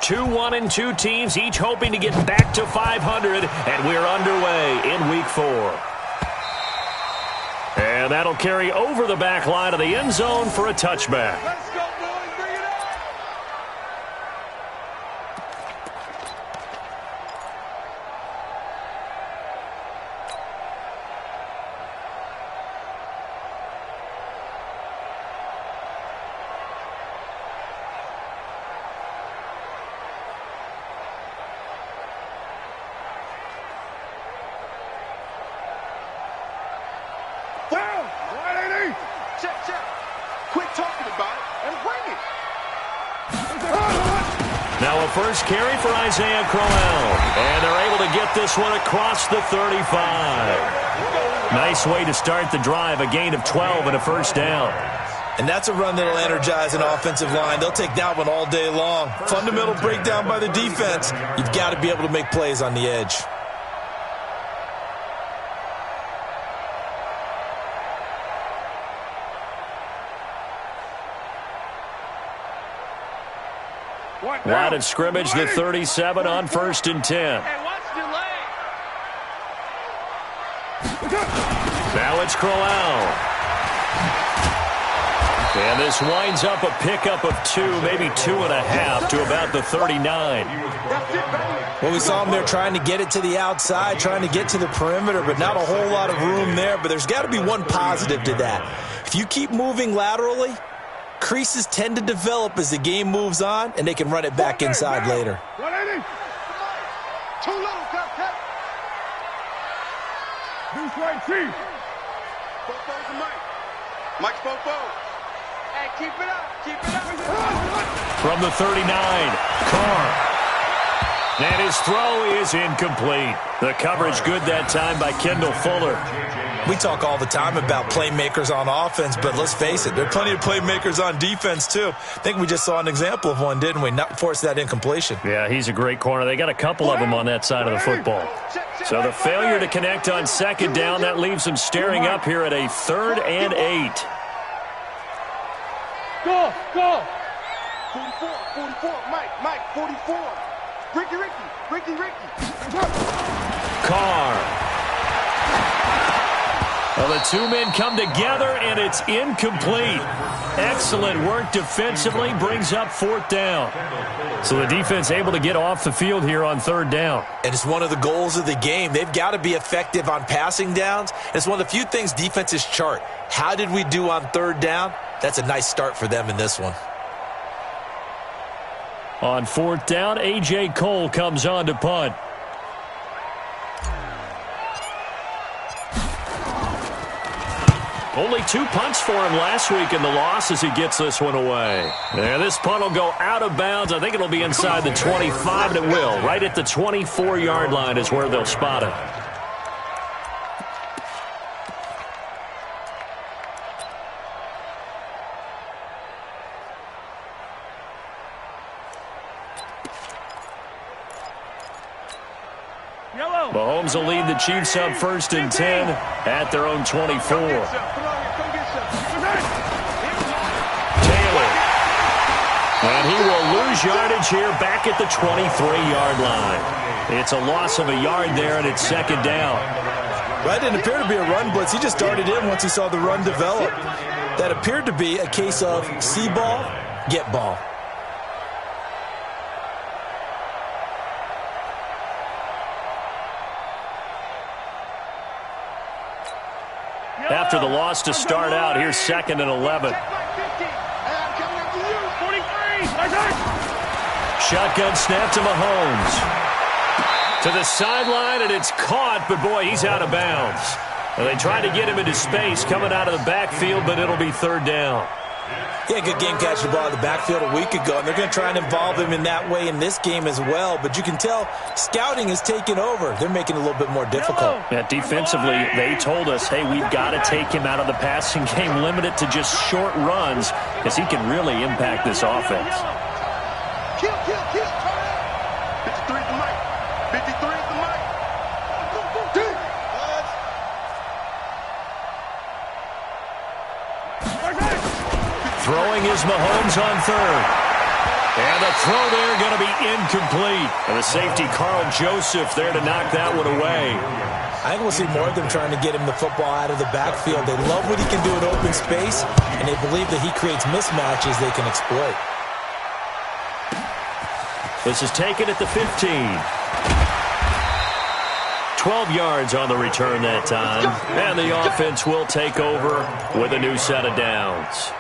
2-1 and 2 teams, each hoping to get back to 500, and we're underway in Week 4. And that'll carry over the back line of the end zone for a touchback. Let's go, boys. Bring it up. Check. Quit talking about it and bring it. Now a first carry for Isaiah Crowell. And they're able to get this one across the 35. Nice way to start the drive, a gain of 12 and a first down. And that's a run that'll energize an offensive line. They'll take that one all day long. Fundamental breakdown by the defense. You've got to be able to make plays on the edge. Line of scrimmage, the 37 on 1st and 10. Hey, watch the leg. Now it's Crowell. And this winds up a pickup of 2, maybe 2.5 to about the 39. Well, we saw him there trying to get it to the outside, trying to get to the perimeter, but not a whole lot of room there. But there's got to be one positive to that. If you keep moving laterally, creases tend to develop as the game moves on, and they can run it back inside later. 180. Too low, cut. Deuce right, Chief. Bofo's the mic. Mike's Bofo. Hey, keep it up. From the 39, Carr. And his throw is incomplete. The coverage good that time by Kendall Fuller. We talk all the time about playmakers on offense, but let's face it, there are plenty of playmakers on defense, too. I think we just saw an example of one, didn't we? Not force that incompletion. Yeah, he's a great corner. They got a couple of them on that side of the football. So the failure to connect on 2nd down, that leaves them staring up here at a 3rd and 8. Go. 44, Mike, 44. Ricky. Carr. Well, the two men come together, and it's incomplete. Excellent work defensively, brings up 4th down. So the defense able to get off the field here on 3rd down. And it's one of the goals of the game. They've got to be effective on passing downs. It's one of the few things defenses chart. How did we do on 3rd down? That's a nice start for them in this one. On 4th down, A.J. Cole comes on to punt. Only 2 punts for him last week in the loss as he gets this one away. And this punt will go out of bounds. I think it'll be inside the 25, and it will. Right at the 24-yard line is where they'll spot it. Mahomes will lead the Chiefs up 1st and 10 at their own 24. Taylor. And he will lose yardage here back at the 23-yard line. It's a loss of a yard there, and it's 2nd down. Right, didn't appear to be a run blitz. He just darted in once he saw the run develop. That appeared to be a case of see ball, get ball. After the loss to start out, here's 2nd and 11. Shotgun snap to Mahomes. To the sideline, and it's caught, but boy, he's out of bounds. And they tried to get him into space coming out of the backfield, but it'll be 3rd down. He had a good game catching the ball in the backfield a week ago, and they're going to try and involve him in that way in this game as well. But you can tell scouting is taking over. They're making it a little bit more difficult. Yeah, defensively, they told us, hey, we've got to take him out of the passing game, limit it to just short runs, because he can really impact this offense. Kill. 53 is the mic. 53 is the mic. Throwing is Mahomes on 3rd. And the throw there going to be incomplete. And the safety, Carl Joseph, there to knock that one away. I think we'll see more of them trying to get him the football out of the backfield. They love what he can do in open space, and they believe that he creates mismatches they can exploit. This is taken at the 15. 12 yards on the return that time. And the offense will take over with a new set of downs.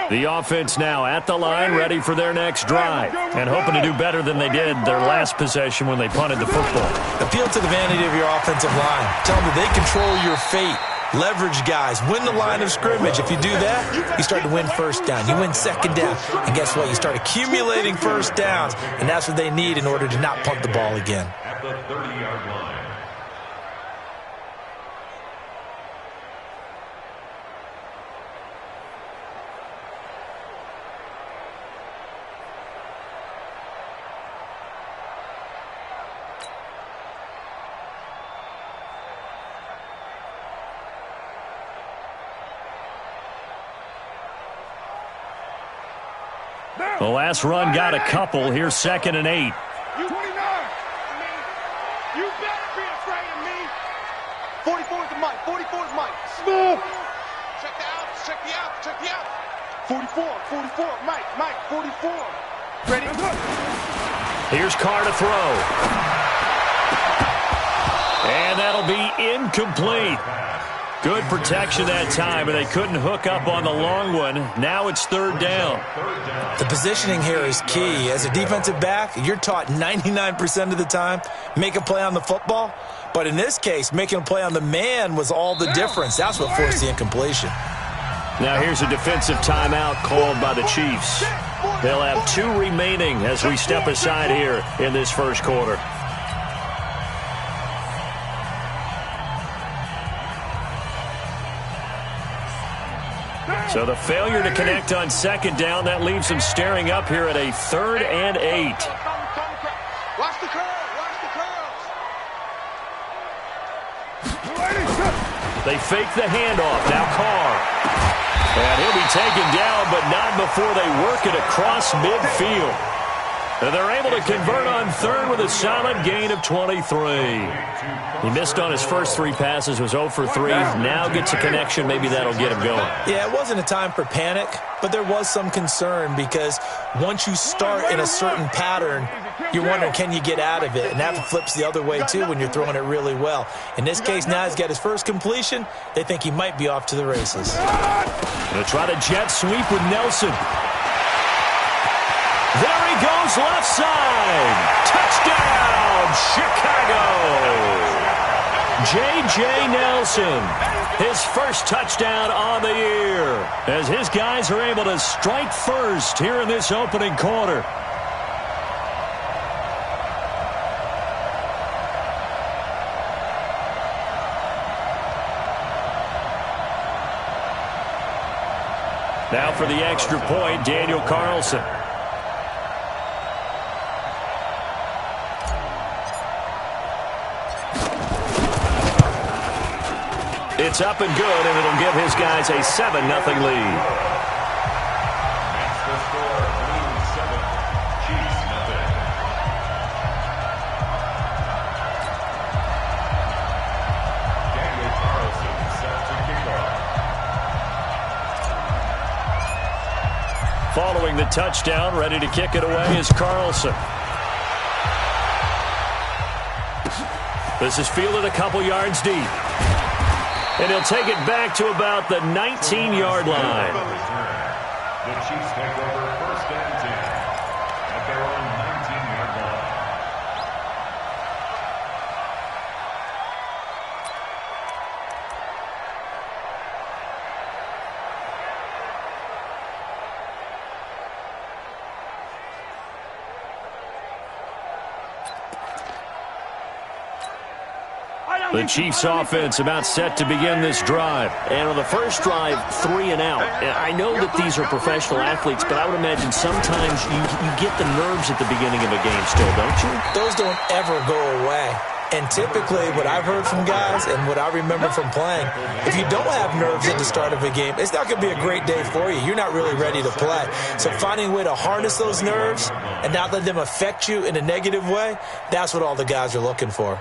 The offense now at the line, ready for their next drive, and hoping to do better than they did their last possession when they punted the football. Appeal to the vanity of your offensive line. Tell them that they control your fate. Leverage guys. Win the line of scrimmage. If you do that, you start to win first down. You win second down. And guess what? You start accumulating first downs, and that's what they need in order to not punt the ball again. At the 30-yard line. The last run got a couple. Here's 2nd and 8. You 29. You better be afraid of me. 44 is the mic. 44 is Mike. Smooth. Check the out. Check the out. Check the out. 44. 44. Mike. 44. Ready? Here's Carr to throw. And that'll be incomplete. Good protection that time, and they couldn't hook up on the long one. Now it's 3rd down. The positioning here is key. As a defensive back, you're taught 99% of the time, make a play on the football. But in this case, making a play on the man was all the difference. That's what forced the incompletion. Now here's a defensive timeout called by the Chiefs. They'll have 2 remaining as we step aside here in this first quarter. So the failure to connect on 2nd down, that leaves them staring up here at a 3rd and 8. Watch the curls. Watch the curls. They fake the handoff. Now Carr. And he'll be taken down, but not before they work it across midfield. And they're able to convert on 3rd with a solid gain of 23. He missed on his first 3 passes, was 0 for 3. Now gets a connection. Maybe that'll get him going. Yeah, it wasn't a time for panic, but there was some concern because once you start in a certain pattern, you're wondering, can you get out of it? And that flips the other way, too, when you're throwing it really well. In this case, now he's got his first completion. They think he might be off to the races. Going to try to jet sweep with Nelson. There he goes, left side. Touchdown, Chicago. J.J. Nelson, his first touchdown on the year, as his guys are able to strike first here in this opening quarter. Now for the extra point, Daniel Carlson. It's up and good, and it'll give his guys a 7-0 lead. That's the score. Blues 7, Chiefs nothing. Daniel Carlson set to kick off. Following the touchdown, ready to kick it away is Carlson. This is fielded a couple yards deep. And he'll take it back to about the 19-yard line. The Chiefs take over 1st and 10 at their own 19-yard line. The Chiefs offense about set to begin this drive. And on the first drive, 3 and out. I know that these are professional athletes, but I would imagine sometimes you get the nerves at the beginning of a game still, don't you? Those don't ever go away. And typically, what I've heard from guys and what I remember from playing, if you don't have nerves at the start of a game, it's not going to be a great day for you. You're not really ready to play. So finding a way to harness those nerves and not let them affect you in a negative way, that's what all the guys are looking for.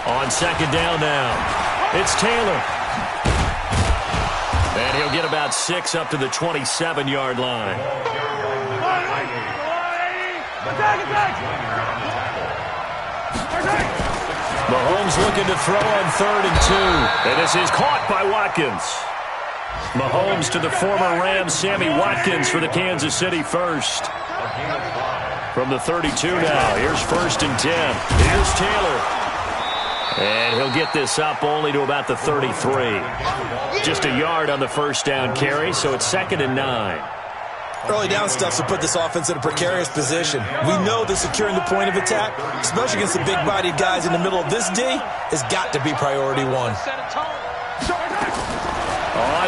On 2nd down now, it's Taylor. And he'll get about 6 up to the 27-yard line. Mahomes looking to throw on 3rd and 2. And this is caught by Watkins. Mahomes to the former Rams, Sammy Watkins, for the Kansas City first. From the 32 now, here's 1st and 10. Here's Taylor. And he'll get this up only to about the 33. Just a yard on the first down carry, so it's 2nd and 9. Early down stuff to put this offense in a precarious position. We know that securing the point of attack, especially against the big-bodied guys in the middle of this D, has got to be priority 1. On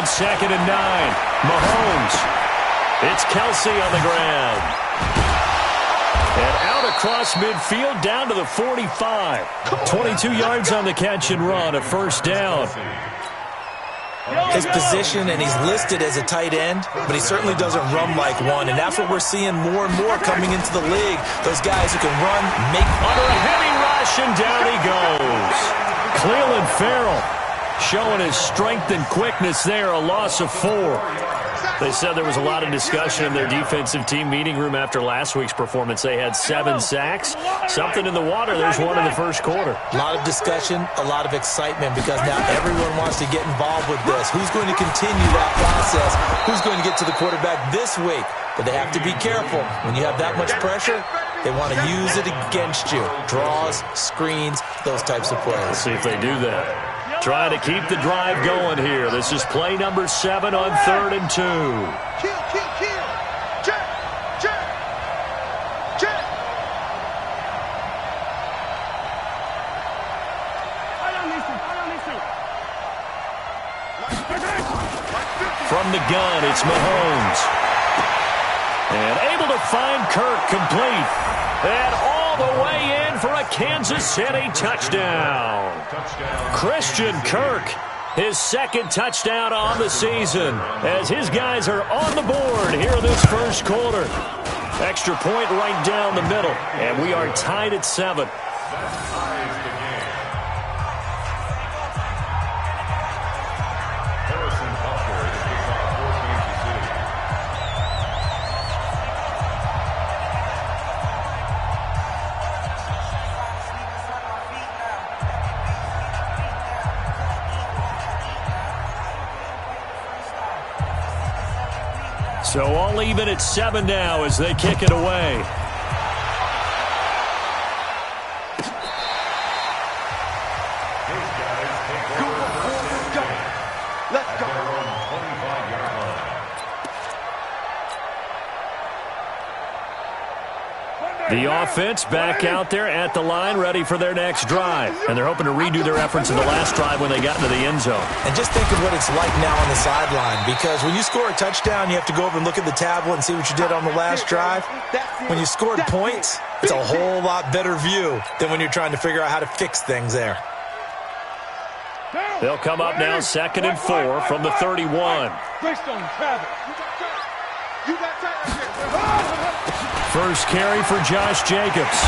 2nd and 9, Mahomes. It's Kelsey on the ground. And out across midfield down to the 45. 22 yards on the catch and run, a first down. His position, and he's listed as a tight end, but he certainly doesn't run like one, and that's what we're seeing more and more coming into the league. Those guys who can run, make... Under a heavy rush, and down he goes. Cleveland Farrell showing his strength and quickness there, a loss of 4. They said there was a lot of discussion in their defensive team meeting room after last week's performance. They had 7 sacks. Something in the water. There's one in the first quarter. A lot of discussion, a lot of excitement, because now everyone wants to get involved with this. Who's going to continue that process? Who's going to get to the quarterback this week? But they have to be careful. When you have that much pressure, they want to use it against you. Draws, screens, those types of plays. Let's see if they do that. Trying to keep the drive going here. This is play number 7 on 3rd and 2. Kill. Check. From the gun, it's Mahomes. And able to find Kirk complete. And all the way in for a Kansas City touchdown. Christian Kirk, his 2nd touchdown on the season, as his guys are on the board here in this first quarter. Extra point right down the middle, and we are tied at 7. So all even at 7 now as they kick it away. Let's go. The offense back out there at the line, ready for their next drive. And they're hoping to redo their efforts in the last drive when they got into the end zone. And just think of what it's like now on the sideline, because when you score a touchdown, you have to go over and look at the tablet and see what you did on the last drive. When you scored points, it's a whole lot better view than when you're trying to figure out how to fix things there. They'll come up now 2nd and 4 from the 31. First carry for Josh Jacobs.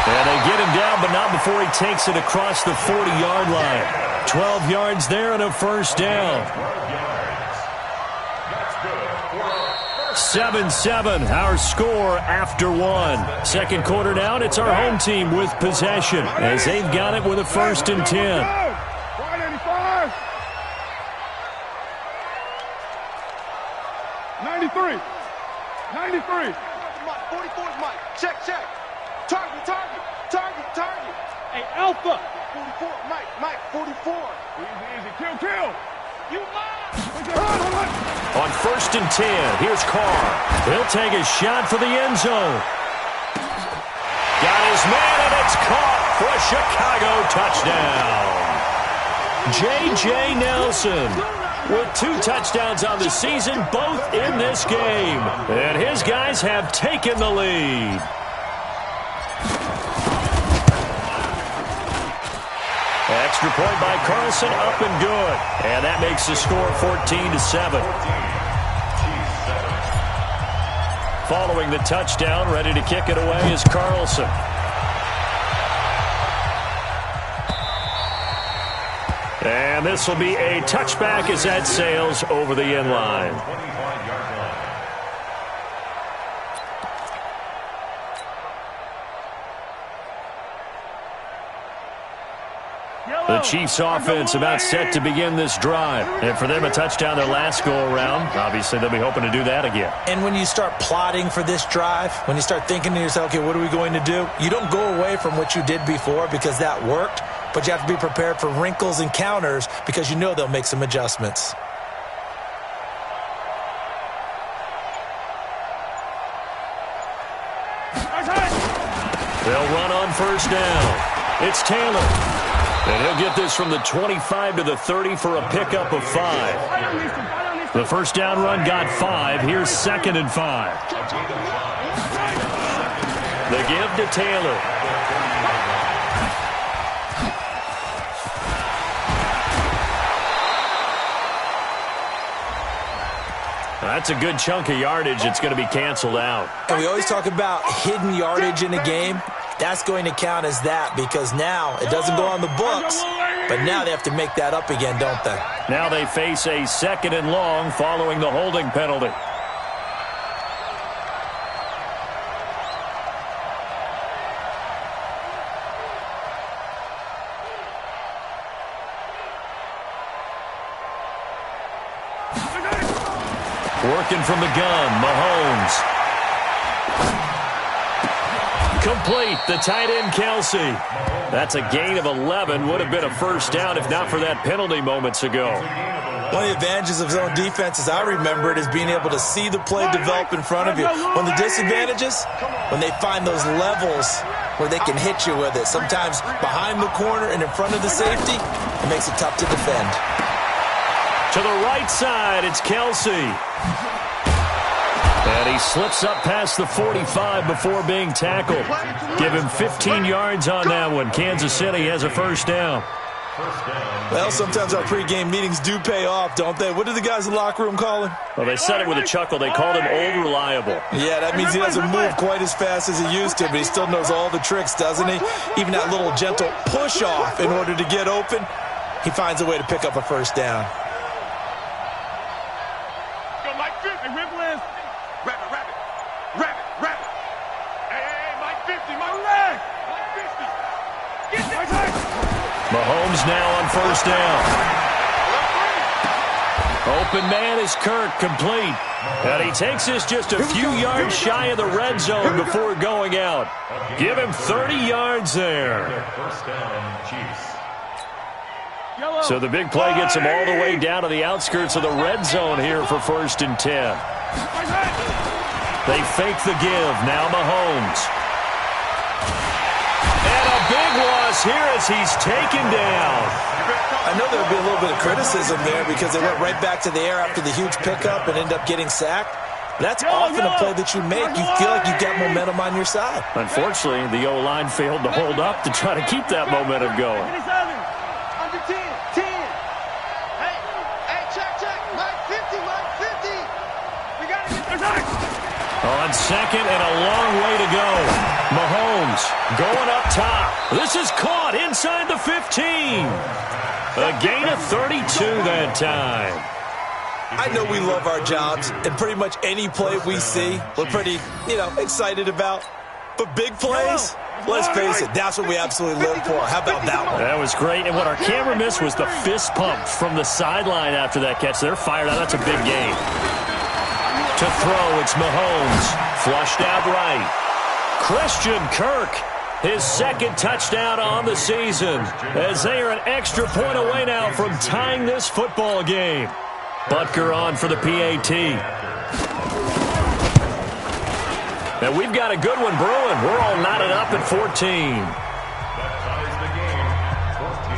And they get him down, but not before he takes it across the 40-yard line. 12 yards there and a first down. 7-7, our score after one. Second quarter down, it's our home team with possession as they've got it with a 1st and 10. 93. 44 is Mike. Check. Target. Hey, Alpha. 44, Mike, 44. Easy. Kill. You On 1st and 10, here's Carr. He'll take a shot for the end zone. Got his man, and it's caught for a Chicago touchdown. J.J. Nelson with 2 touchdowns on the season, both in this game. And his guys have taken the lead. Extra point by Carlson, up and good. And that makes the score 14-7. Following the touchdown, ready to kick it away is Carlson. And this will be a touchback as that sails over the end line. The Chiefs offense about set to begin this drive. And for them, a touchdown their last go-around. Obviously, they'll be hoping to do that again. And when you start plotting for this drive, when you start thinking to yourself, okay, what are we going to do? You don't go away from what you did before because that worked, but you have to be prepared for wrinkles and counters because you know they'll make some adjustments. They'll run on 1st down. It's Taylor. And he'll get this from the 25 to the 30 for a pickup of 5. The first down run got 5. Here's 2nd and 5. The give to Taylor. That's a good chunk of yardage. It's going to be canceled out. And we always talk about hidden yardage in a game. That's going to count as that because now it doesn't go on the books, but now they have to make that up again, don't they? Now they face a 2nd and long following the holding penalty. Working from the gun, Mahomes. Complete, the tight end, Kelsey. That's a gain of 11. Would have been a first down if not for that penalty moments ago. One of the advantages of zone defense, as I remember it, is being able to see the play develop in front of you. One of the disadvantages, when they find those levels where they can hit you with it. Sometimes behind the corner and in front of the safety, it makes it tough to defend. To the right side, it's Kelsey. And he slips up past the 45 before being tackled. Give him 15 yards on that one. Kansas City has a first down. Well, sometimes our pregame meetings do pay off, don't they? What do the guys in the locker room call him? Well, they said it with a chuckle. They called him Old Reliable. Yeah, that means he doesn't move quite as fast as he used to, but he still knows all the tricks, doesn't he? Even that little gentle push-off in order to get open, he finds a way to pick up a first down. Mahomes now on first down. Open man is Kirk, complete. And he takes this just a few yards shy of the red zone before going out. Give him 30 yards there. So the big play gets him all the way down to the outskirts of the red zone here for 1st and 10. They fake the give. Now Mahomes. And a big loss here as he's taken down. I know there would be a little bit of criticism there because they went right back to the air after the huge pickup and ended up getgetting sacked. That's often a play that you make. You feel like you've got momentum on your side. Unfortunately, the O-line failed to hold up to try to keep that momentum going. Under 10, 10. Hey, check. Mike 50, Mike 50. We got to get there. On second and a long way to go. Mahomes going up top. This is caught inside the 15. A gain of 32 that time. I know we love our jobs, and pretty much any play we see, we're pretty, excited about. But big plays, let's face it, that's what we absolutely live for. How about that one? That was great, and what our camera missed was the fist pump from the sideline after that catch. They're fired out. That's a big game. To throw, it's Mahomes. Flushed out right. Christian Kirk, his second touchdown on the season, as they are an extra point away now from tying this football game. Butker on for the PAT. Now we've got a good one brewing. We're all knotted up at 14. That ties the game, 14.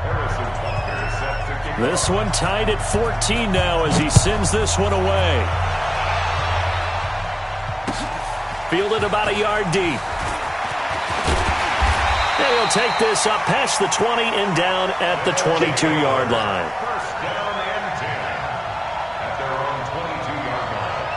Harrison Butker set to kick. This one tied at 14 now as he sends this one away. Fielded about a yard deep. And he'll take this up past the 20 and down at the 22-yard line. First down and 10 at their own 22-yard line.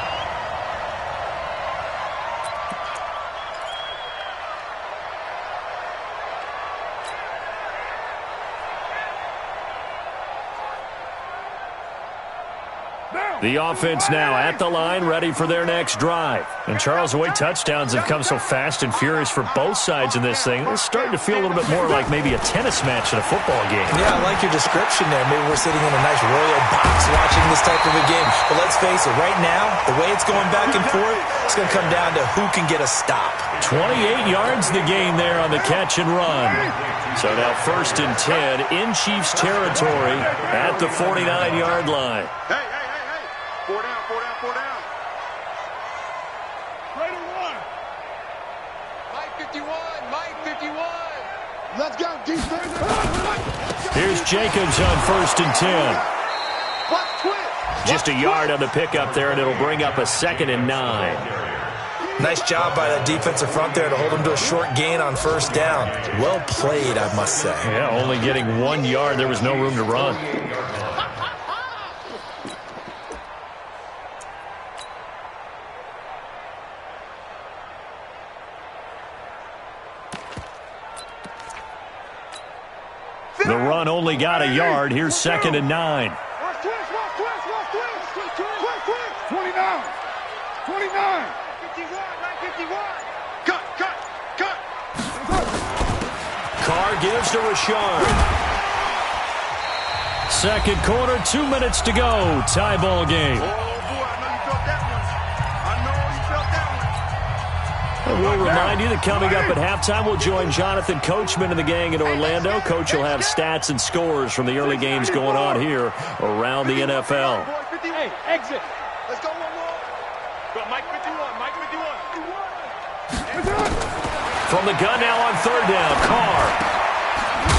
The offense now at the line, ready for their next drive. And Charles, the way touchdowns have come so fast and furious for both sides in this thing, it's starting to feel a little bit more like maybe a tennis match in a football game. Yeah, I like your description there. Maybe we're sitting in a nice royal box watching this type of a game. But let's face it, right now, the way it's going back and forth, it's going to come down to who can get a stop. 28 yards the gain there on the catch and run. So now 1st and 10 in Chiefs territory at the 49-yard line. Hey. 4 down. Right to 1. Mike 51. Let's go, defense. Here's Jacobs on 1st and 10. Watch twist. Just a yard on the pickup there, and it'll bring up a 2nd and 9. Nice job by that defensive front there to hold him to a short gain on 1st down. Well played, I must say. Yeah, only getting 1 yard. There was no room to run. The run only got a yard. Here's 2nd and 9. Watch twist. 29. 51. Cut. Carr gives to Richard. Second quarter, 2 minutes to go. Tie ball game. Oh, boy, I know you felt that one. And we'll remind you that coming up at halftime, we'll join Jonathan Coachman and the gang in Orlando. Coach will have stats and scores from the early games going on here around the NFL. Hey, exit. Let's go one more. Go, Mike 51. From the gun now on 3rd down, Carr.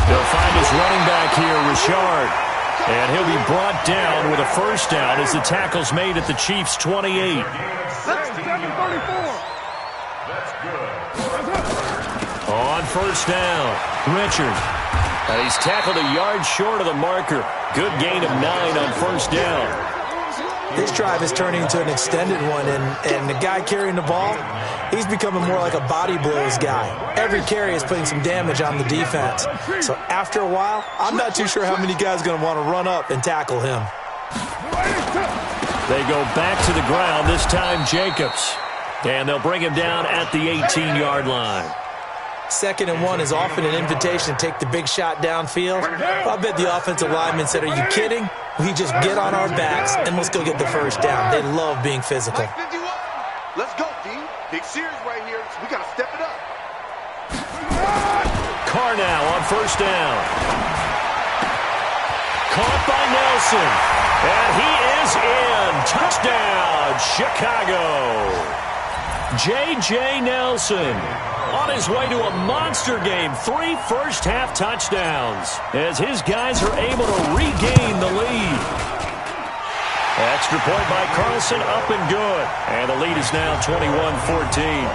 They'll find his running back here, Richard. And he'll be brought down with a 1st down as the tackle's made at the Chiefs' 28. On 1st down, Richard. And he's tackled a yard short of the marker. Good gain of 9 on 1st down. This drive is turning into an extended one, and the guy carrying the ball, he's becoming more like a body blows guy. Every carry is putting some damage on the defense. So after a while, I'm not too sure how many guys are going to want to run up and tackle him. They go back to the ground, this time Jacobs. And they'll bring him down at the 18-yard line. 2nd and 1 is often an invitation to take the big shot downfield. I bet the offensive lineman said, are you kidding? We just get on our backs and let's go get the 1st down. They love being physical. Mike 51. Let's go, D. Big series right here. So we got to step it up. Carr now on 1st down. caught by Nelson. And he is in. Touchdown, Chicago. J.J. Nelson on his way to a monster game. 3 first-half touchdowns as his guys are able to regain the lead. Extra point by Carlson, up and good. And the lead is now 21-14.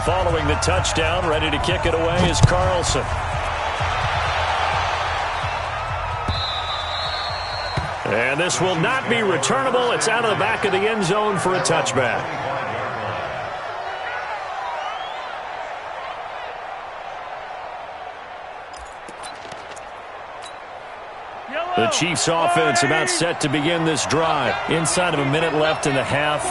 Following the touchdown, ready to kick it away is Carlson. And this will not be returnable. It's out of the back of the end zone for a touchback. The Chiefs offense about set to begin this drive. Inside of a minute left in the half.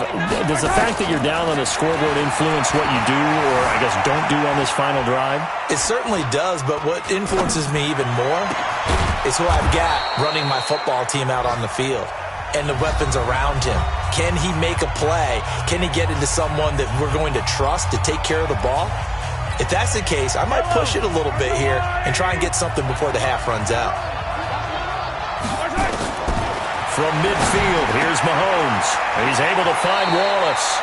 Does the fact that you're down on the scoreboard influence what you do, or I guess don't do on this final drive? It certainly does, but what influences me even more is who I've got running my football team out on the field and the weapons around him. Can he make a play? Can he get into someone that we're going to trust to take care of the ball? If that's the case, I might push it a little bit here and try and get something before the half runs out. From midfield, here's Mahomes. He's able to find Wallace.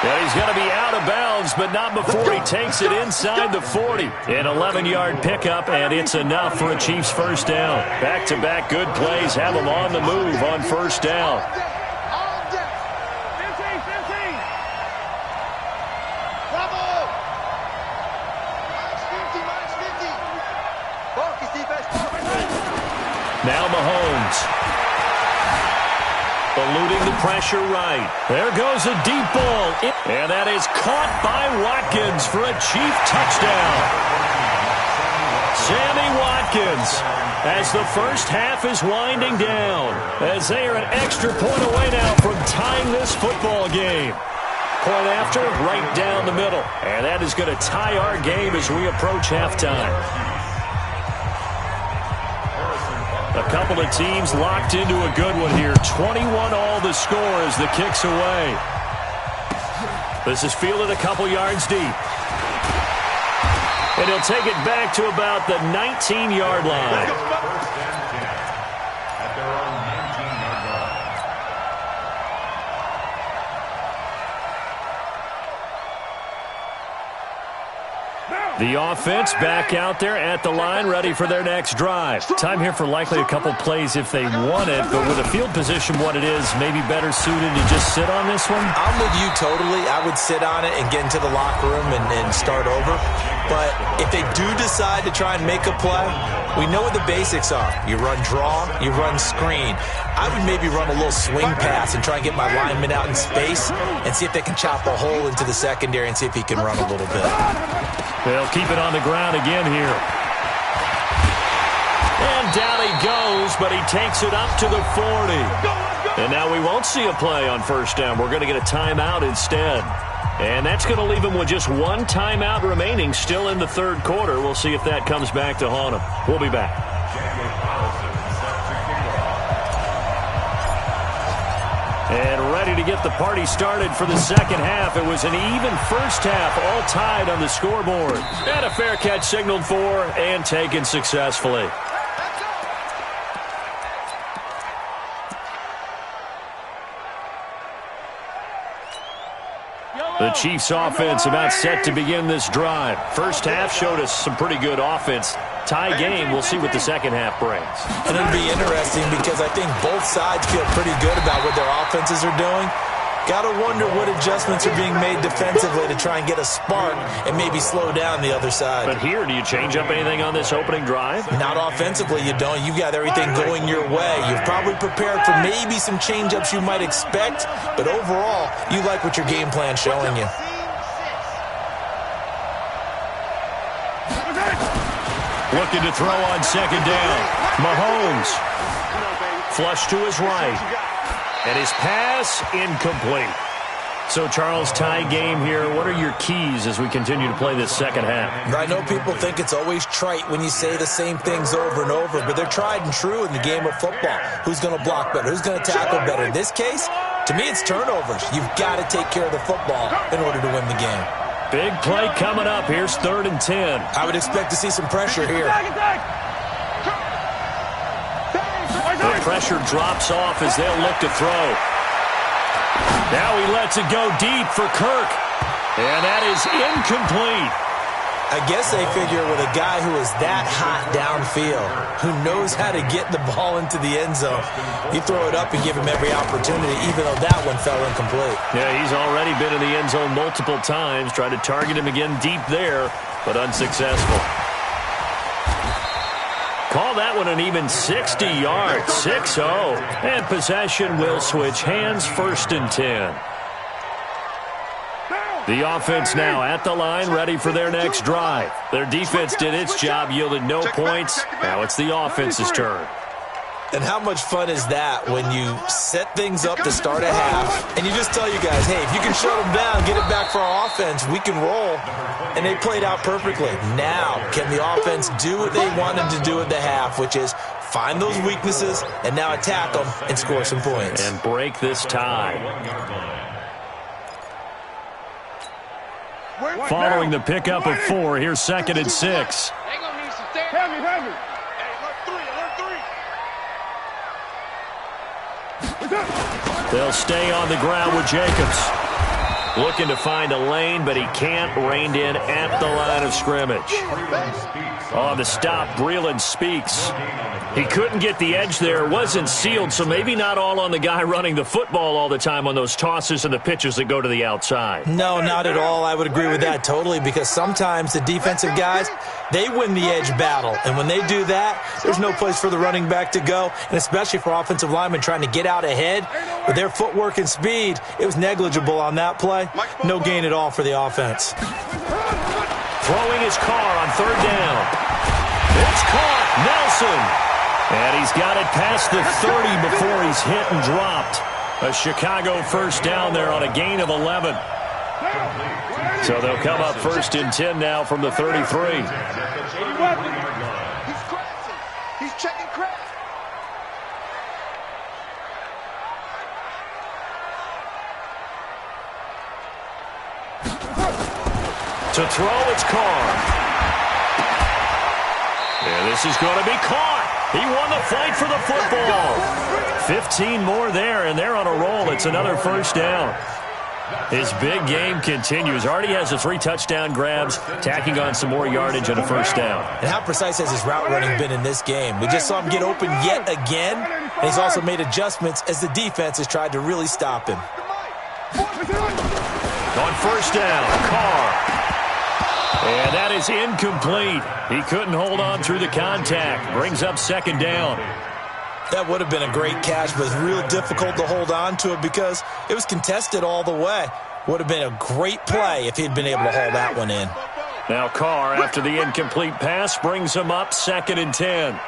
And he's going to be out of bounds, but not before he takes it inside the 40. An 11-yard pickup, and it's enough for a Chiefs first down. Back-to-back good plays have them on the move on first down. Now Mahomes. Eluding the pressure right. There goes a deep ball. And that is caught by Watkins for a Chief touchdown. Sammy Watkins, as the first half is winding down, as they are an extra point away now from tying this football game. Point after, right down the middle. And that is going to tie our game as we approach halftime. A couple of teams locked into a good one here. 21 all the score as the kick's away. This is fielded a couple yards deep. And he'll take it back to about the 19-yard line. The offense back out there at the line, ready for their next drive. Time here for likely a couple plays if they want it, but with a field position what it is, maybe better suited to just sit on this one? I'm with you totally. I would sit on it and get into the locker room and start over. But if they do decide to try and make a play, we know what the basics are. You run draw, you run screen. I would maybe run a little swing pass and try and get my lineman out in space and see if they can chop a hole into the secondary and see if he can run a little bit. They'll keep it on the ground again here. And down he goes, but he takes it up to the 40. And now we won't see a play on first down. We're going to get a timeout instead. And that's going to leave him with just one timeout remaining still in the third quarter. We'll see if that comes back to haunt him. We'll be back. And ready to get the party started for the second half. It was an even first half, all tied on the scoreboard. And a fair catch signaled for and taken successfully. The Chiefs offense about set to begin this drive. First half showed us some pretty good offense. Tie game, we'll see what the second half brings. And it'll be interesting because I think both sides feel pretty good about what their offenses are doing. Got to wonder what adjustments are being made defensively to try and get a spark and maybe slow down the other side. But here, do you change up anything on this opening drive? Not offensively, you don't. You've got everything going your way. You've probably prepared for maybe some change-ups you might expect, but overall, you like what your game plan's showing you. Looking to throw on second down. Mahomes. Flush to his right. And his pass incomplete. So, Charles, tie game here. What are your keys as we continue to play this second half? I know people think it's always trite when you say the same things over and over, but they're tried and true in the game of football. Who's going to block better? Who's going to tackle better? In this case, to me, it's turnovers. You've got to take care of the football in order to win the game. Big play coming up. Here's 3rd and 10. I would expect to see some pressure here. The pressure drops off as they'll look to throw. Now he lets it go deep for Kirk. And that is incomplete. I guess they figure with a guy who is that hot downfield, who knows how to get the ball into the end zone, you throw it up and give him every opportunity, even though that one fell incomplete. Yeah, he's already been in the end zone multiple times. Tried to target him again deep there, but unsuccessful. Call that one an even 60 yards, 6-0. And possession will switch hands, 1st and 10. The offense now at the line, ready for their next drive. Their defense did its job, yielded no points. Now it's the offense's turn. And how much fun is that when you set things up to start a half, and you just tell you guys, hey, if you can shut them down, get it back for our offense, we can roll. And they played out perfectly. Now, can the offense do what they wanted to do at the half, which is find those weaknesses and now attack them and score some points. And break this tie. Following the pickup of 4, here's 2nd and 6. They'll stay on the ground with Jacobs. Looking to find a lane, but he can't. Reined in at the line of scrimmage. On the stop, Breeland Speaks. He couldn't get the edge there. It wasn't sealed, so maybe not all on the guy running the football all the time on those tosses and the pitches that go to the outside. No, not at all. I would agree with that totally, because sometimes the defensive guys, they win the edge battle. And when they do that, there's no place for the running back to go, and especially for offensive linemen trying to get out ahead. With their footwork and speed, it was negligible on that play. No gain at all for the offense. Throwing his car on 3rd down. It's caught. Nelson. And he's got it past the 30 before he's hit and dropped. A Chicago 1st down there on a gain of 11. So they'll come up 1st and 10 now from the 33. He's crashing. He's checking crash. To throw, it's Carr. And this is going to be caught. He won the fight for the football. 15 more there, and they're on a roll. It's another 1st down. His big game continues. Already has the 3 touchdown grabs, tacking on some more yardage and a 1st down. And how precise has his route running been in this game? We just saw him get open yet again, and he's also made adjustments as the defense has tried to really stop him. On 1st down, Carr. And that is incomplete. He couldn't hold on through the contact. Brings up 2nd down. That would have been a great catch, but it's real difficult to hold on to it because it was contested all the way. Would have been a great play if he'd been able to haul that one in. Now Carr, after the incomplete pass, brings him up 2nd and 10.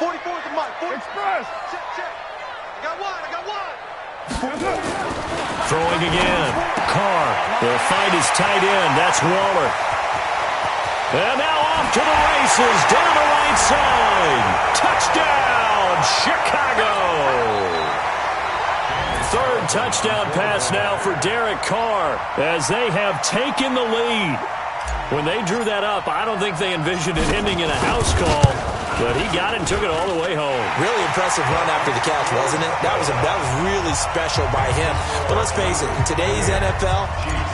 44 is the mic. 40 express. Check. I got one. Throwing again. Carr will find his tight end. That's Waller. And now off to the races down the right side. Touchdown, Chicago. 3rd touchdown pass now for Derek Carr as they have taken the lead. When they drew that up, I don't think they envisioned it ending in a house call, but he got it and took it all the way home. Really impressive run after the catch, wasn't it? That was really special by him. But let's face it, in today's NFL,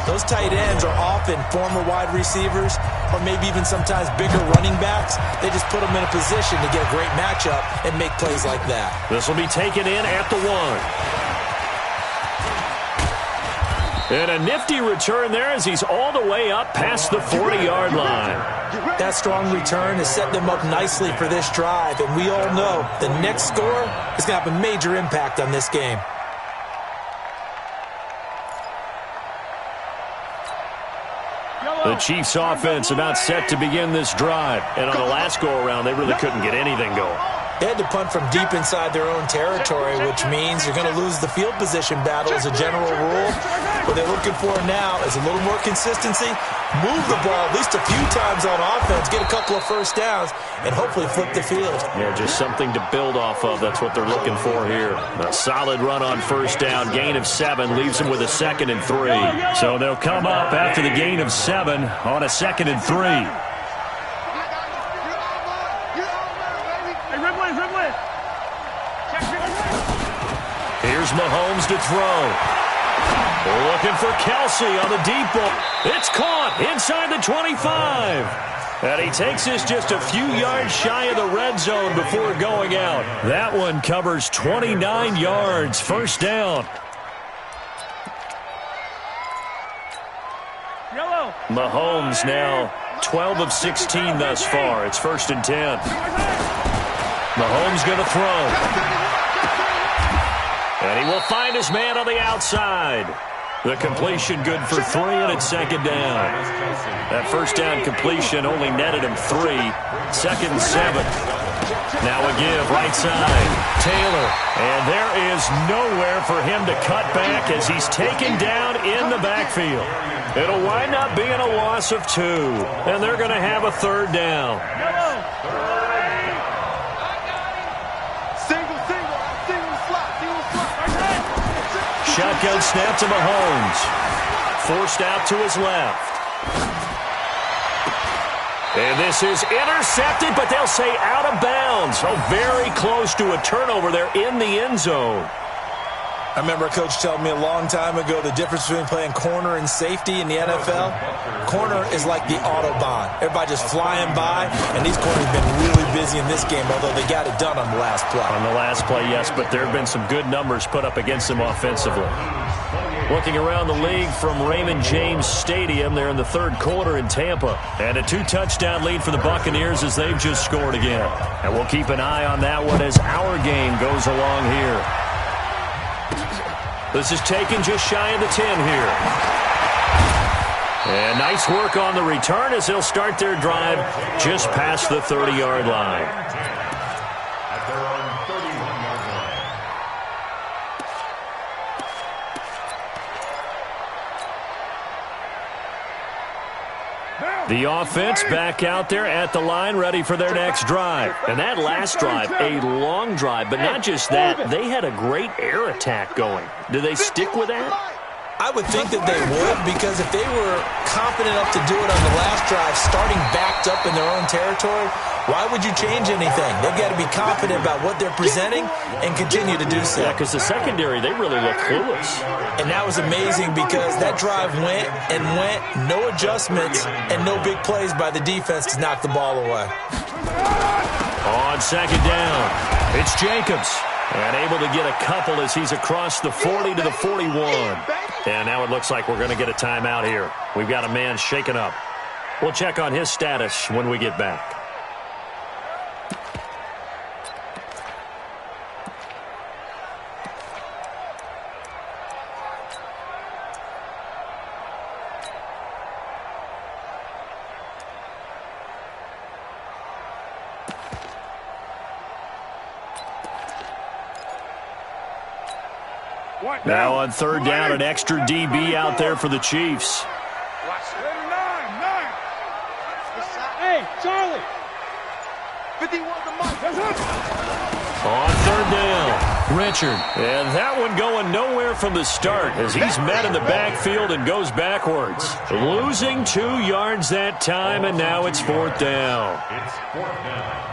those tight ends are often former wide receivers or maybe even sometimes bigger running backs. They just put them in a position to get a great matchup and make plays like that. This will be taken in at the 1. And a nifty return there as he's all the way up past the 40-yard line. That strong return has set them up nicely for this drive, and we all know the next score is going to have a major impact on this game. The Chiefs offense about set to begin this drive. And on the last go-around, they really couldn't get anything going. They had to punt from deep inside their own territory, which means you're going to lose the field position battle as a general rule. What they're looking for now is a little more consistency, move the ball at least a few times on offense, get a couple of first downs, and hopefully flip the field. Yeah, just something to build off of. That's what they're looking for here. A solid run on first down. Gain of 7 leaves them with a 2nd and 3. So they'll come up after the gain of 7 on a 2nd and 3. Here's Mahomes to throw. Looking for Kelsey on the deep ball. It's caught inside the 25. And he takes this just a few yards shy of the red zone before going out. That one covers 29 yards. First down. Mahomes now 12 of 16 thus far. It's 1st and 10. Mahomes going to throw. And he will find his man on the outside. The completion good for 3, and it's 2nd down. That first down completion only netted him 3. 2nd and 7. Now a give, right side. Taylor. And there is nowhere for him to cut back as he's taken down in the backfield. It'll wind up being a loss of 2, and they're going to have a 3rd down. Shotgun snap to Mahomes. Forced out to his left. And this is intercepted, but they'll say out of bounds. Oh, very close to a turnover there in the end zone. I remember a coach telling me a long time ago the difference between playing corner and safety in the NFL. Corner is like the Autobahn. Everybody just flying by, and these corners have been really busy in this game, although they got it done on the last play. On the last play, yes, but there have been some good numbers put up against them offensively. Looking around the league from Raymond James Stadium, they're in the 3rd quarter in Tampa. And a 2-touchdown lead for the Buccaneers as they've just scored again. And we'll keep an eye on that one as our game goes along here. This is taken just shy of the 10 here. And nice work on the return as they'll start their drive just past the 30-yard line. At their own 31-yard line. The offense back out there at the line, ready for their next drive. And that last drive, a long drive, but not just that. They had a great air attack going. Do they stick with that? I would think that they would, because if they were confident enough to do it on the last drive, starting backed up in their own territory, why would you change anything? They've got to be confident about what they're presenting and continue to do so. Yeah, because the secondary, they really look clueless. And that was amazing because that drive went and went, no adjustments, and no big plays by the defense to knock the ball away. On 2nd down, it's Jacobs. And able to get a couple as he's across the 40 to the 41. And now it looks like we're going to get a timeout here. We've got a man shaken up. We'll check on his status when we get back. Now on 3rd down, an extra DB out there for the Chiefs. Hey, Charlie. 51 to Mike. On 3rd down, Richard. And that one going nowhere from the start as he's met in the backfield and goes backwards. Losing 2 yards that time, and now it's 4th down. It's 4th down.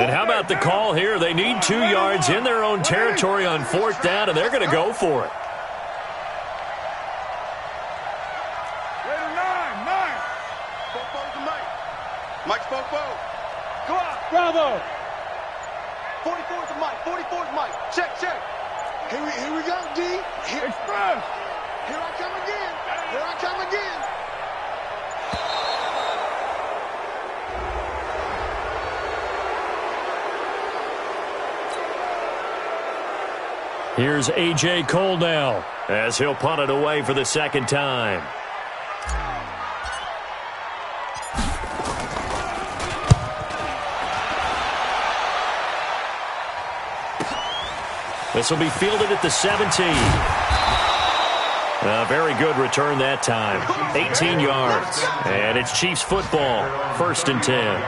And how about the call here? They need 2 yards in their own territory on 4th down, and they're going to go for it. Mike's Bobo. Go on. Bravo. 44 is Mike. 44 is Mike. Check. Here we go, D. Express. Here I come again. Here's A.J. Cole now as he'll punt it away for the 2nd time. This will be fielded at the 17. A very good return that time. 18 yards. And it's Chiefs football. 1st and 10.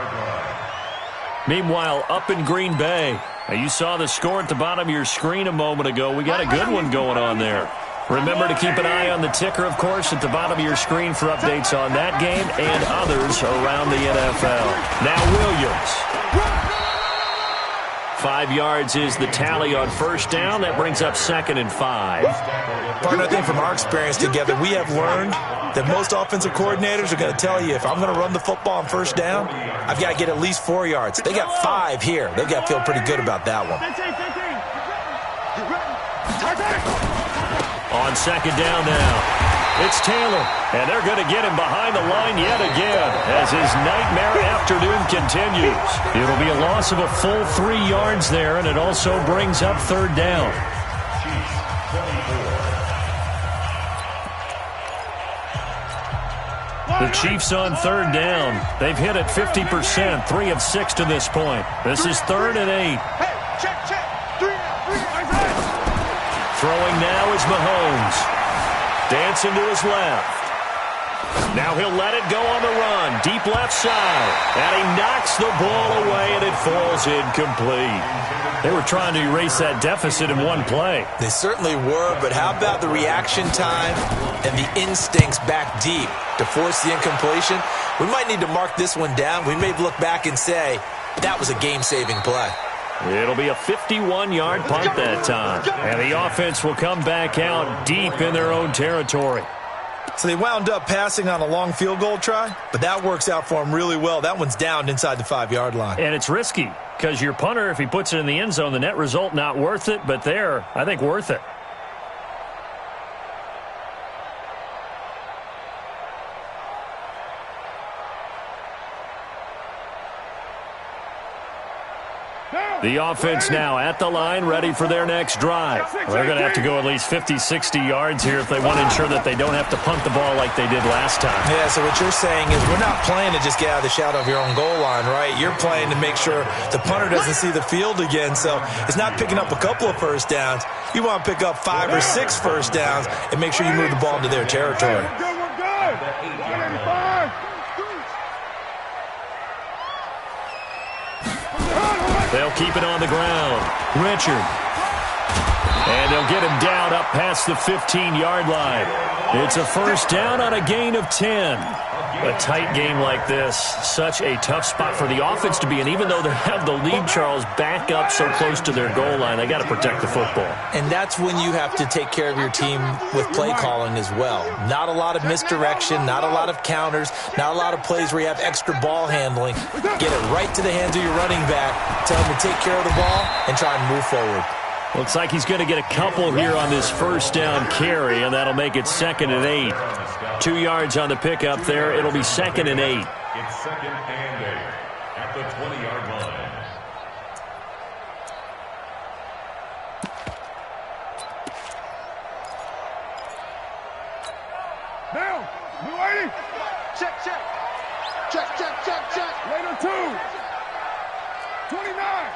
Meanwhile, up in Green Bay. Now, you saw the score at the bottom of your screen a moment ago. We got a good one going on there. Remember to keep an eye on the ticker, of course, at the bottom of your screen for updates on that game and others around the NFL. Now Williams. 5 yards is the tally on 1st down. That brings up 2nd and 5. Partner, I think from our experience together, we have learned that most offensive coordinators are going to tell you, if I'm going to run the football on 1st down, I've got to get at least 4 yards. They got 5 here. They've got to feel pretty good about that one. On 2nd down now. It's Taylor, and they're going to get him behind the line yet again as his nightmare afternoon continues. It'll be a loss of a full 3 yards there, and it also brings up 3rd down. The Chiefs on 3rd down. They've hit it 50%, 3 of 6 to this point. This is 3rd and 8. Hey, check. 3 out. Throwing now is Mahomes. Dancing to his left. Now he'll let it go on the run. Deep left side. And he knocks the ball away, and it falls incomplete. They were trying to erase that deficit in one play. They certainly were, but how about the reaction time and the instincts back deep to force the incompletion? We might need to mark this one down. We may look back and say, that was a game-saving play. It'll be a 51-yard punt that time. And the offense will come back out deep in their own territory. So they wound up passing on a long field goal try, but that works out for them really well. That one's down inside the 5-yard line. And it's risky because your punter, if he puts it in the end zone, the net result not worth it, but there, I think worth it. The offense now at the line, ready for their next drive. They're going to have to go at least 50, 60 yards here if they want to ensure that they don't have to punt the ball like they did last time. Yeah, so what you're saying is we're not playing to just get out of the shadow of your own goal line, right? You're playing to make sure the punter doesn't see the field again. So it's not picking up a couple of 1st downs. You want to pick up 5 or 6 1st downs and make sure you move the ball into their territory. They'll keep it on the ground. Richard. And they'll get him down up past the 15-yard line. It's a 1st down on a gain of 10. A tight game like this, such a tough spot for the offense to be in. Even though they have the lead, Charles, back up so close to their goal line, they got to protect the football. And that's when you have to take care of your team with play calling as well. Not a lot of misdirection, not a lot of counters, not a lot of plays where you have extra ball handling. Get it right to the hands of your running back, tell him to take care of the ball, and try and move forward. Looks like he's going to get a couple here on this 1st down carry, and that'll make it 2nd and 8. 2 yards on the pickup there. It'll be 2nd and 8. It's 2nd and 8 at the 20-yard line. Now, blue 80. Check. Later 2. 29.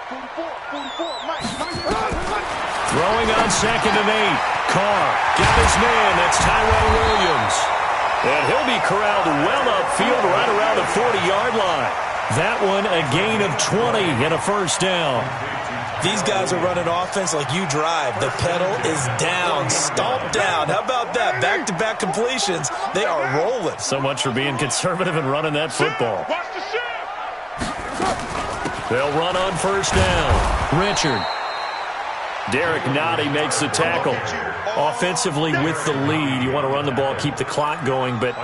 44, Mike. Throwing on 2nd and 8. Carr got his man. That's Tyrell Williams. And he'll be corralled well upfield right around the 40-yard line. That one a gain of 20 and a 1st down. These guys are running offense like you drive. The pedal is down, stomped down. How about that? Back-to-back completions. They are rolling. So much for being conservative and running that football. Watch the shift. They'll run on first down. Richard. Derek Nottie makes the tackle. Offensively with the lead, you want to run the ball, keep the clock going, but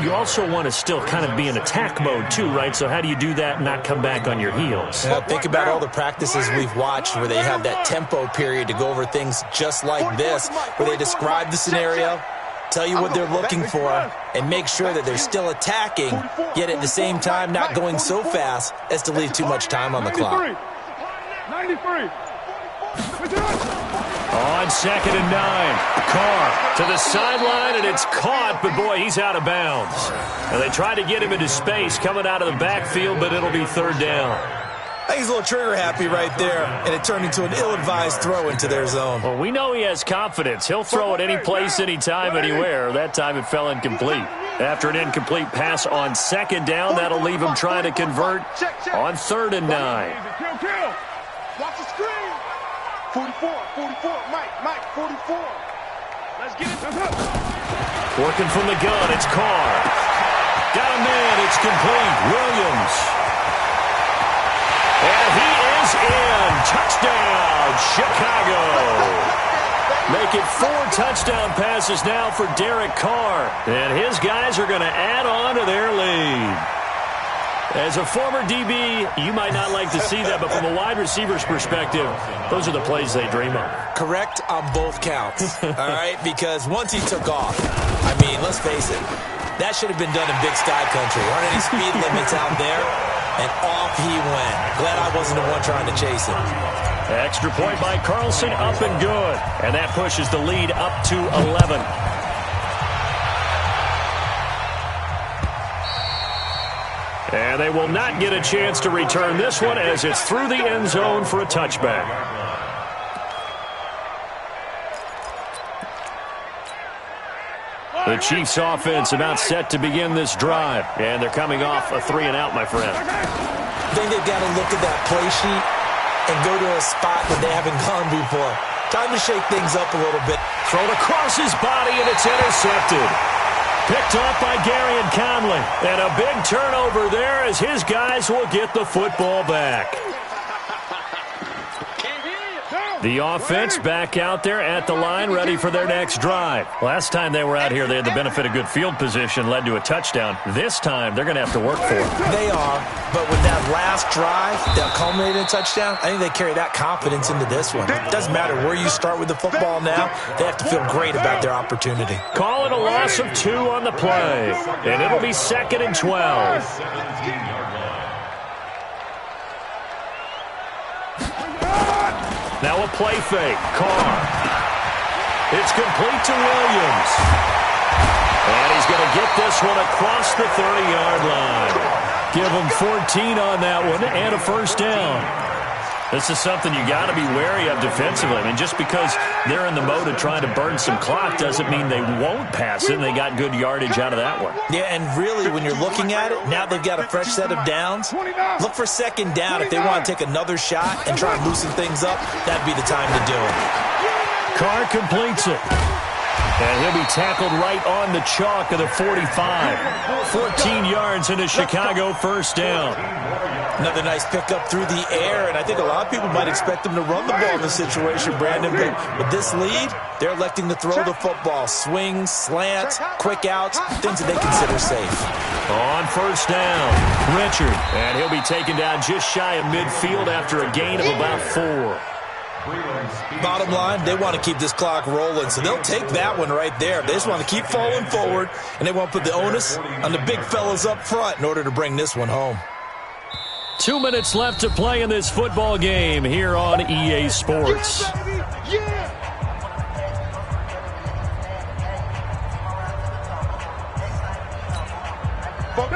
you also want to still kind of be in attack mode too, right? So how do you do that and not come back on your heels? Yeah, think about all the practices we've watched where they have that tempo period to go over things just like this, where they describe the scenario, tell you what they're looking for, and make sure that they're still attacking, yet at the same time not going so fast as to leave too much time on the clock. 93. On 2nd and 9, Carr to the sideline, and it's caught, but boy, he's out of bounds. And they tried to get him into space coming out of the backfield, but it'll be third down. I think he's a little trigger happy right there, and it turned into an ill-advised throw into their zone. Well, we know he has confidence. He'll throw it any place, anytime, anywhere. That time it fell incomplete. After an incomplete pass on 2nd down, that'll leave him trying to convert on 3rd and 9. Watch the screen. 44, Mike, 44. Let's get it. Working from the gun, it's Carr. Got a man, it's complete. Williams. And he is in. Touchdown, Chicago. Make it 4 touchdown passes now for Derek Carr. And his guys are going to add on to their lead. As a former DB, you might not like to see that, but from a wide receiver's perspective, those are the plays they dream of. Correct on both counts, all right? Because once he took off, I mean, let's face it, that should have been done in Big Sky Country. Aren't any speed limits out there? And off he went. Glad I wasn't the one trying to chase him. Extra point by Carlson, up and good. And that pushes the lead up to 11. And they will not get a chance to return this one as it's through the end zone for a touchback. The Chiefs offense about set to begin this drive. And they're coming off a 3 and out, my friend. I think they've got to look at that play sheet and go to a spot that they haven't gone before. Time to shake things up a little bit. Thrown across his body, and it's intercepted. Picked off by Garyon Conley. And a big turnover there as his guys will get the football back. The offense back out there at the line, ready for their next drive. Last time they were out here, they had the benefit of good field position, led to a touchdown. This time, they're going to have to work for it. They are, but with that last drive that culminated in a touchdown, I think they carry that confidence into this one. It doesn't matter where you start with the football now. They have to feel great about their opportunity. Call it a loss of 2 on the play, and it'll be 2nd and 12. Now a play fake. Carr. It's complete to Williams. And he's going to get this one across the 30-yard line. Give him 14 on that one and a first down. This is something you got to be wary of defensively. I mean, just because they're in the mode of trying to burn some clock doesn't mean they won't pass it, and they got good yardage out of that one. Yeah, and really, when you're looking at it, now they've got a fresh set of downs. Look for 2nd down. If they want to take another shot and try and loosen things up, that'd be the time to do it. Carr completes it. And he'll be tackled right on the chalk of the 45. 14 yards into Chicago, first down. Another nice pickup through the air, and I think a lot of people might expect them to run the ball in this situation, Brandon, but with this lead, they're electing to throw the football. Swings, slants, quick outs, things that they consider safe. On first down, Richard, and he'll be taken down just shy of midfield after a gain of about 4. Bottom line, they want to keep this clock rolling, so they'll take that one right there. They just want to keep falling forward, and they want to put the onus on the big fellas up front in order to bring this one home. 2 minutes left to play in this football game here on EA Sports.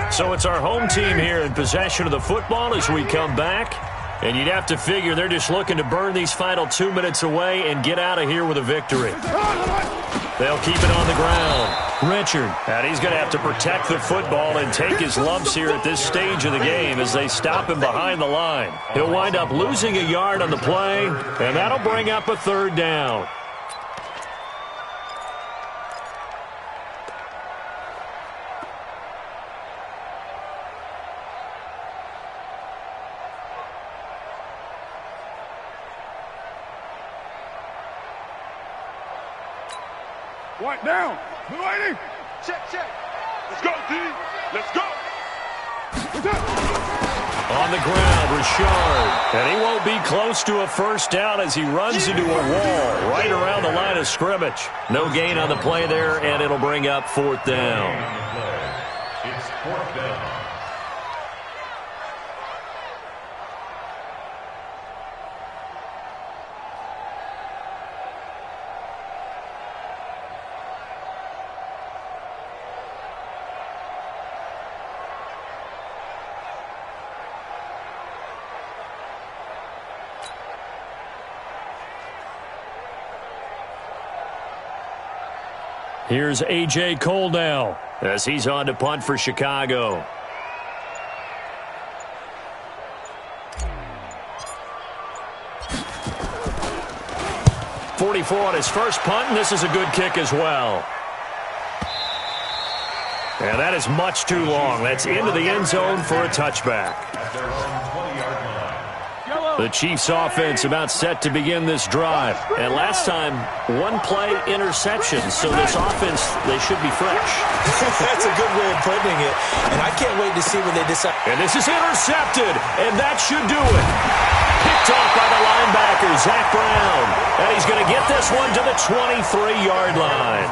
So it's our home team here in possession of the football as we come back. And you'd have to figure they're just looking to burn these final 2 minutes away and get out of here with a victory. They'll keep it on the ground. Richard, and he's going to have to protect the football and take his lumps here at this stage of the game as they stop him behind the line. He'll wind up losing a yard on the play, and that'll bring up a 3rd down. White down. Blue lady. Check, check. Let's go, D. Let's go. On the ground, Richard. And he won't be close to a first down as he runs into a wall right around the line of scrimmage. No gain on the play there, and it'll bring up fourth down. It's fourth down. Here's A.J. Cole now as he's on to punt for Chicago. .44 on his first punt, and this is a good kick as well. And that is much too long. That's into the end zone for a touchback. At their own 20-yard line. The Chiefs offense about set to begin this drive. And last time, one play interception. So this offense, they should be fresh. That's a good way of putting it. And I can't wait to see when they decide. And this is intercepted. And that should do it. Picked off by the linebacker, Zach Brown. And he's going to get this one to the 23-yard line.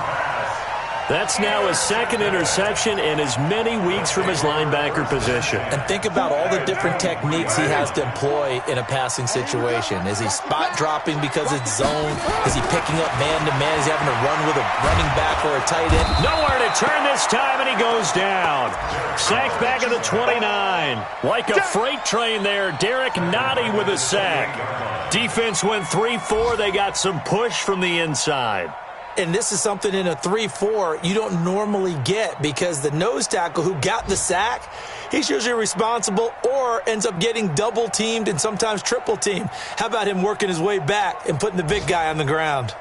That's now his second interception in as many weeks from his linebacker position. And think about all the different techniques he has to employ in a passing situation. Is he spot dropping because it's zone? Is he picking up man-to-man? Is he having to run with a running back or a tight end? Nowhere to turn this time, and he goes down. Sacked back at the 29. Like a freight train there, Derek Nottie with a sack. Defense went 3-4. They got some push from the inside. And this is something in a 3-4 you don't normally get because the nose tackle who got the sack, he's usually responsible or ends up getting double-teamed and sometimes triple-teamed. How about him working his way back and putting the big guy on the ground?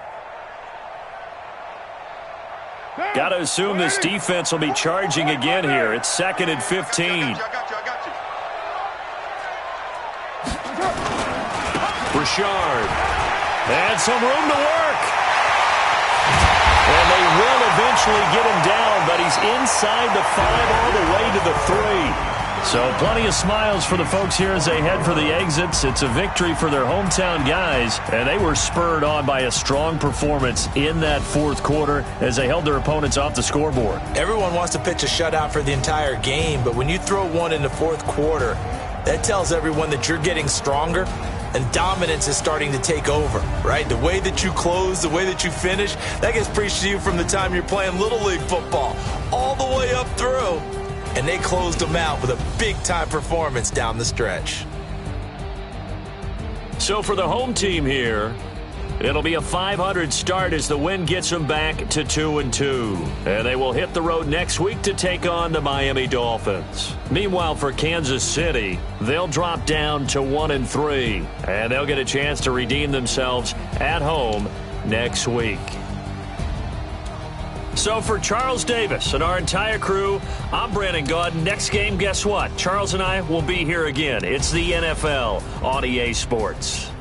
Got to assume this defense will be charging again here. It's 2nd and 15. I got you. Richard. And some room to work. And they will eventually get him down, but he's inside the 5 all the way to the 3. So plenty of smiles for the folks here as they head for the exits. It's a victory for their hometown guys, and they were spurred on by a strong performance in that fourth quarter as they held their opponents off the scoreboard. Everyone wants to pitch a shutout for the entire game, but when you throw one in the fourth quarter, that tells everyone that you're getting stronger and dominance is starting to take over, right? The way that you close, the way that you finish, that gets preached to you from the time you're playing Little League football all the way up through. And they closed them out with a big-time performance down the stretch. So for the home team here, it'll be a 500 start as the win gets them back to 2-2. And they will hit the road next week to take on the Miami Dolphins. Meanwhile, for Kansas City, they'll drop down to 1-3. And they'll get a chance to redeem themselves at home next week. So for Charles Davis and our entire crew, I'm Brandon Gaudin. Next game, guess what? Charles and I will be here again. It's the NFL on EA Sports.